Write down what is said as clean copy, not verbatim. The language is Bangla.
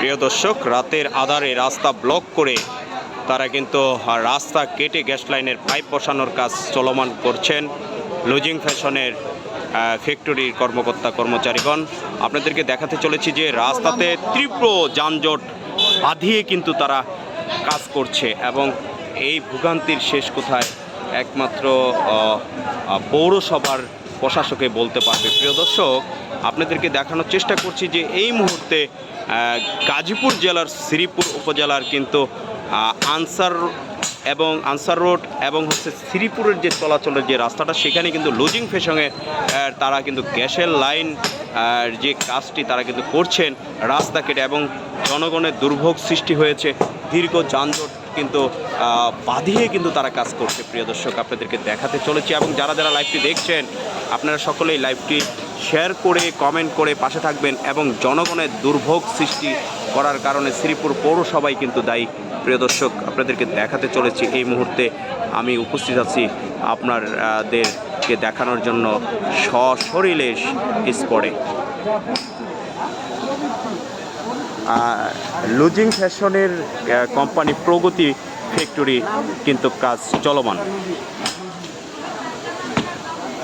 প্রিয় দর্শক, রাতের আধারে রাস্তা ব্লক করে তারা কিন্তু রাস্তা কেটে গ্যাস লাইনের পাইপ বসানোর কাজ চলমান করছেন লুজিং ফ্যাশনের ফ্যাক্টরির কর্মকর্তা কর্মচারীগণ। আপনাদেরকে দেখাতে চলেছি যে রাস্তাতে তীব্র যানজট বাঁধিয়ে কিন্তু তারা কাজ করছে এবং এই ভোগান্তির শেষ কোথায় একমাত্র পৌরসভার প্রশাসকে বলতে পারবে। প্রিয় দর্শক, আপনাদেরকে দেখানোর চেষ্টা করছি যে এই মুহূর্তে গাজীপুর জেলার শ্রীপুর উপজেলার কিন্তু আনসার রোড এবং শ্রীপুরের যে চলাচলের যে রাস্তাটা, সেখানে কিন্তু লুজিং ফ্যাশনে তারা কিন্তু গ্যাসের লাইন যে কাজটি তারা কিন্তু করছেন রাস্তা কেটে, এবং জনগণের দুর্ভোগ সৃষ্টি হয়েছে, দীর্ঘ যানজট কিন্তু বাঁধিয়ে কিন্তু তারা কাজ করছে। প্রিয় দর্শক, আপনাদেরকে দেখাতে চলেছি এবং যারা যারা লাইভটি দেখছেন আপনারা সকলেই লাইভটি শেয়ার করে কমেন্ট করে পাশে থাকবেন এবং জনগণের দুর্ভোগ সৃষ্টি করার কারণে শ্রীপুর পৌরসভাই কিন্তু দায়ী। প্রিয় দর্শক, আপনাদেরকে দেখাতে চলেছি এই মুহূর্তে আমি উপস্থিত আছি আপনাদেরকে দেখানোর জন্য সশরীরে স্পটে। লুজিং ফ্যাশনের কোম্পানি প্রগতি ফ্যাক্টরি কিন্তু কাজ চলমান।